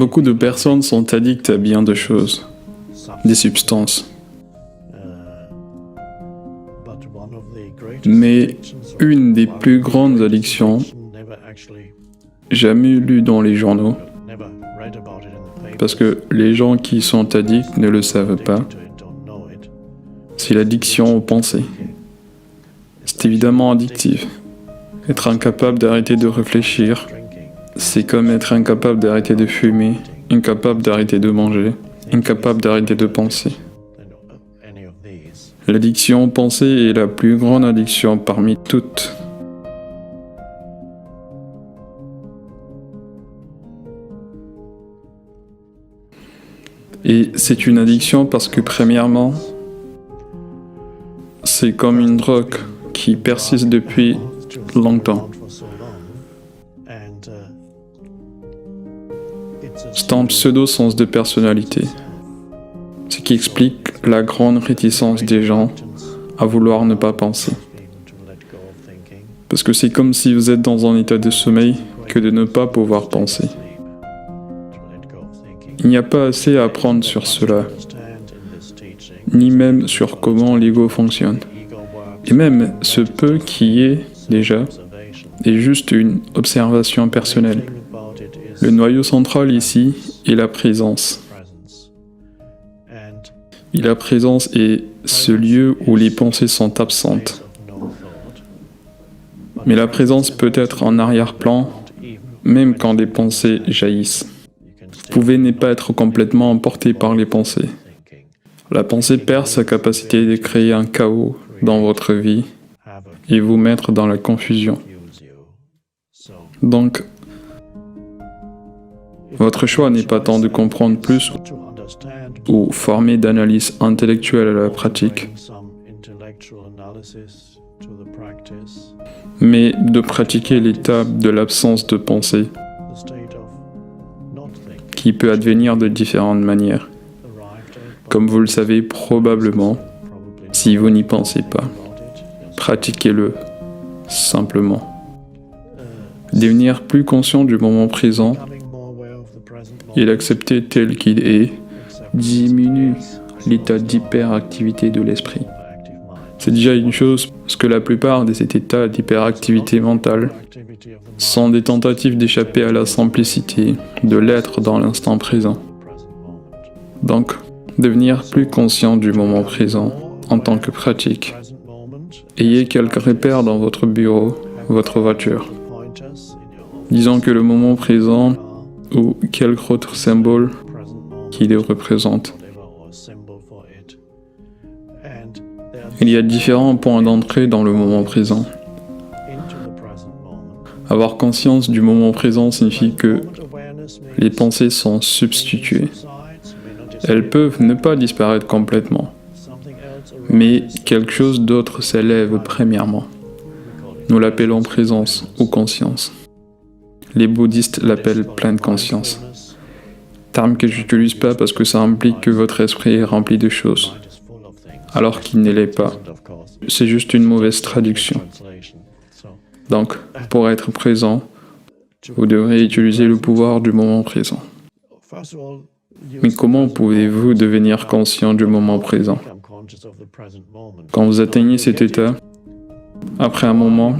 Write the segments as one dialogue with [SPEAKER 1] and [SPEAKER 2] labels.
[SPEAKER 1] Beaucoup de personnes sont addictes à bien de choses, des substances. Mais une des plus grandes addictions, jamais lues dans les journaux, parce que les gens qui sont addicts ne le savent pas, c'est l'addiction aux pensées. C'est évidemment addictif. Être incapable d'arrêter de réfléchir, c'est comme être incapable d'arrêter de fumer, incapable d'arrêter de manger, incapable d'arrêter de penser. L'addiction aux pensées est la plus grande addiction parmi toutes. Et c'est une addiction parce que premièrement, c'est comme une drogue qui persiste depuis longtemps. C'est un pseudo-sens de personnalité, ce qui explique la grande réticence des gens à vouloir ne pas penser. Parce que c'est comme si vous êtes dans un état de sommeil que de ne pas pouvoir penser. Il n'y a pas assez à apprendre sur cela, ni même sur comment l'ego fonctionne. Et même ce peu qui est déjà est juste une observation personnelle. Le noyau central ici est la présence. Et la présence est ce lieu où les pensées sont absentes. Mais la présence peut être en arrière-plan, même quand des pensées jaillissent. Vous pouvez ne pas être complètement emporté par les pensées. La pensée perd sa capacité de créer un chaos dans votre vie et vous mettre dans la confusion. Donc, votre choix n'est pas tant de comprendre plus ou former d'analyse intellectuelle à la pratique, mais de pratiquer l'état de l'absence de pensée, qui peut advenir de différentes manières, comme vous le savez probablement si vous n'y pensez pas. Pratiquez-le, simplement. Devenir plus conscient du moment présent et l'accepter tel qu'il est diminue l'état d'hyperactivité de l'esprit. C'est déjà une chose, parce que la plupart de cet état d'hyperactivité mentale sont des tentatives d'échapper à la simplicité de l'être dans l'instant présent. Donc, devenir plus conscient du moment présent en tant que pratique. Ayez quelques repères dans votre bureau, votre voiture. Disons que le moment présent ou quelque autre symbole qui le représente. Il y a différents points d'entrée dans le moment présent. Avoir conscience du moment présent signifie que les pensées sont substituées. Elles peuvent ne pas disparaître complètement, mais quelque chose d'autre s'élève premièrement. Nous l'appelons présence ou conscience. Les bouddhistes l'appellent pleine conscience. Terme que j'utilise pas parce que ça implique que votre esprit est rempli de choses, alors qu'il ne l'est pas. C'est juste une mauvaise traduction. Donc, pour être présent, vous devrez utiliser le pouvoir du moment présent. Mais comment pouvez-vous devenir conscient du moment présent? Quand vous atteignez cet état, après un moment,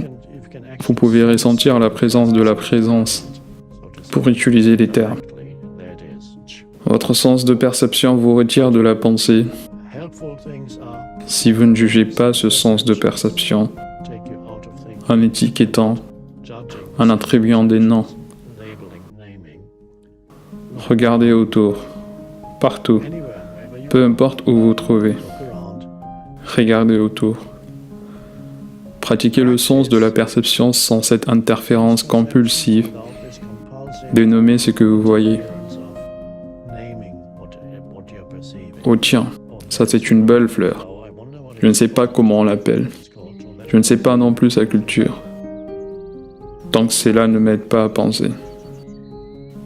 [SPEAKER 1] vous pouvez ressentir la présence de la présence, pour utiliser les termes. Votre sens de perception vous retire de la pensée. Si vous ne jugez pas ce sens de perception, en étiquetant, en attribuant des noms, regardez autour, partout, peu importe où vous vous trouvez. Regardez autour. Pratiquez le sens de la perception sans cette interférence compulsive de nommer ce que vous voyez. Oh tiens, ça c'est une belle fleur. Je ne sais pas comment on l'appelle. Je ne sais pas non plus sa culture. Tant que cela ne m'aide pas à penser.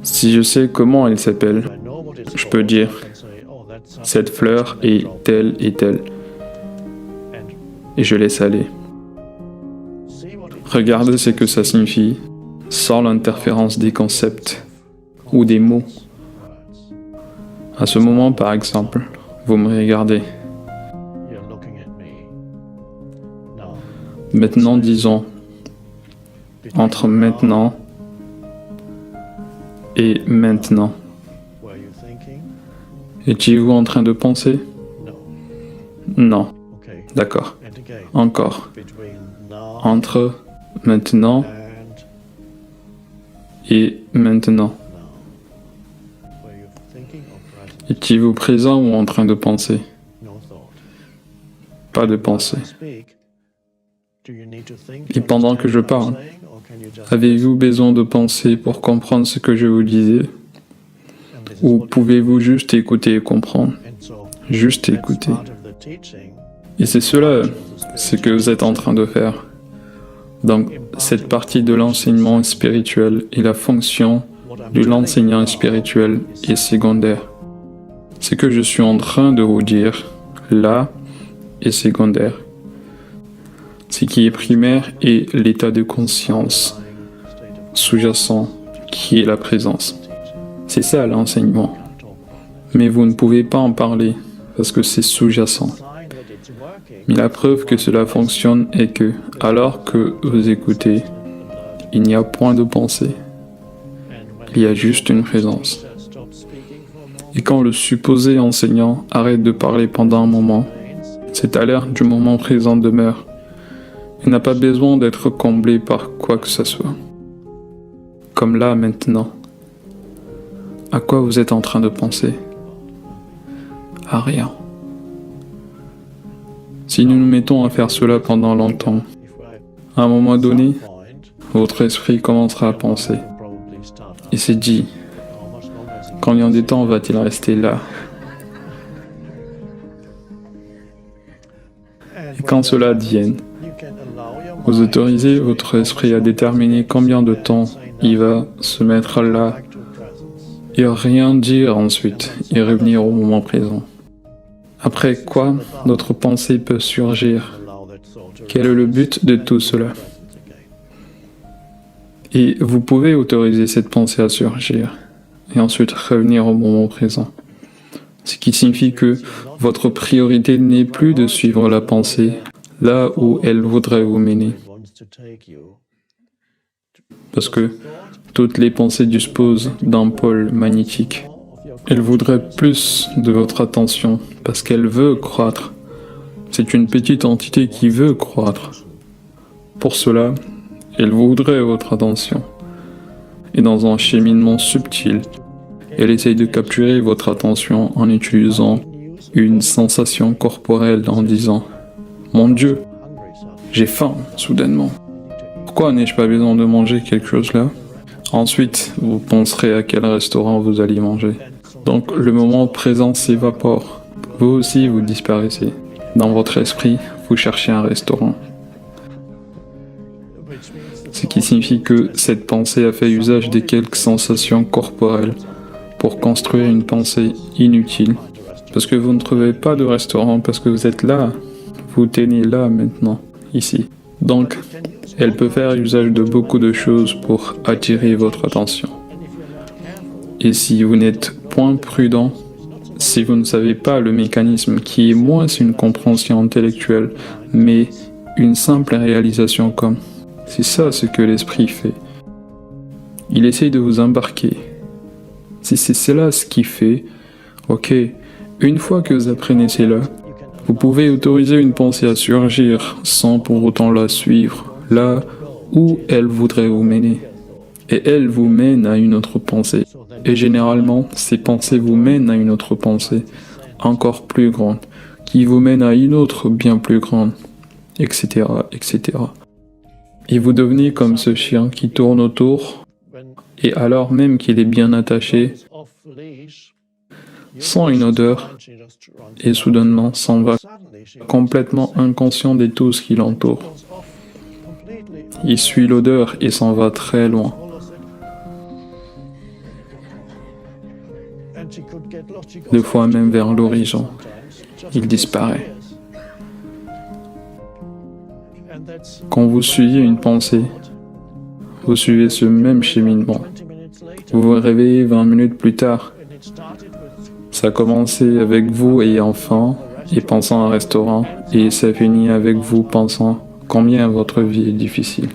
[SPEAKER 1] Si je sais comment elle s'appelle, je peux dire « cette fleur est telle et telle » et je laisse aller. Regardez ce que ça signifie, sans l'interférence des concepts ou des mots À ce moment, par exemple, vous me regardez. Maintenant, disons, entre maintenant et maintenant, étiez-vous en train de penser? Non. D'accord. Encore. Entre maintenant et maintenant. Étiez-vous présent ou en train de penser? Pas de pensée. Et pendant que je parle, avez-vous besoin de penser pour comprendre ce que je vous disais? Ou pouvez-vous juste écouter et comprendre? Juste écouter. Et c'est cela, ce que vous êtes en train de faire. Donc, cette partie de l'enseignement spirituel et la fonction de l'enseignant spirituel est secondaire. Ce que je suis en train de vous dire, là, est secondaire. Ce qui est primaire est l'état de conscience sous-jacent, qui est la présence. C'est ça l'enseignement. Mais vous ne pouvez pas en parler, parce que c'est sous-jacent. Mais la preuve que cela fonctionne est que, alors que vous écoutez, il n'y a point de pensée. Il y a juste une présence. Et quand le supposé enseignant arrête de parler pendant un moment, cet alerte du moment présent demeure. Il n'a pas besoin d'être comblé par quoi que ce soit. Comme là, maintenant. À quoi vous êtes en train de penser? À rien. Si nous nous mettons à faire cela pendant longtemps, à un moment donné, votre esprit commencera à penser. Et c'est dit, combien de temps va-t-il rester là? Et quand cela advienne, vous autorisez votre esprit à déterminer combien de temps il va se mettre là et rien dire ensuite et revenir au moment présent. Après quoi, notre pensée peut surgir. Quel est le but de tout cela? Et vous pouvez autoriser cette pensée à surgir et ensuite revenir au moment présent. Ce qui signifie que votre priorité n'est plus de suivre la pensée là où elle voudrait vous mener. Parce que toutes les pensées disposent d'un pôle magnétique. Elle voudrait plus de votre attention parce qu'elle veut croître. C'est une petite entité qui veut croître. Pour cela, elle voudrait votre attention. Et dans un cheminement subtil, elle essaye de capturer votre attention en utilisant une sensation corporelle en disant « Mon Dieu, j'ai faim, soudainement. Pourquoi n'ai-je pas besoin de manger quelque chose là ?» Ensuite, vous penserez à quel restaurant vous allez manger. Donc le moment présent s'évapore. Vous aussi, vous disparaissez. Dans votre esprit, vous cherchez un restaurant. Ce qui signifie que cette pensée a fait usage de quelques sensations corporelles pour construire une pensée inutile. Parce que vous ne trouvez pas de restaurant, parce que vous êtes là. Vous tenez là maintenant, ici. Donc, elle peut faire usage de beaucoup de choses pour attirer votre attention. Et si vous n'êtes point prudent, si vous ne savez pas le mécanisme qui est moins une compréhension intellectuelle, mais une simple réalisation comme, c'est ça ce que l'esprit fait. Il essaye de vous embarquer. Si c'est cela ce qu'il fait, ok, une fois que vous apprenez cela, vous pouvez autoriser une pensée à surgir sans pour autant la suivre, là où elle voudrait vous mener. Et elle vous mène à une autre pensée. Et généralement, ces pensées vous mènent à une autre pensée, encore plus grande, qui vous mène à une autre bien plus grande, etc., etc. Et vous devenez comme ce chien qui tourne autour, et alors même qu'il est bien attaché, sent une odeur, et soudainement s'en va complètement inconscient de tout ce qui l'entoure. Il suit l'odeur et s'en va très loin. Deux fois même vers l'horizon, il disparaît. Quand vous suivez une pensée, vous suivez ce même cheminement. Vous vous réveillez 20 minutes plus tard. Ça a commencé avec vous ayant faim et pensant à un restaurant, et ça finit avec vous pensant combien votre vie est difficile.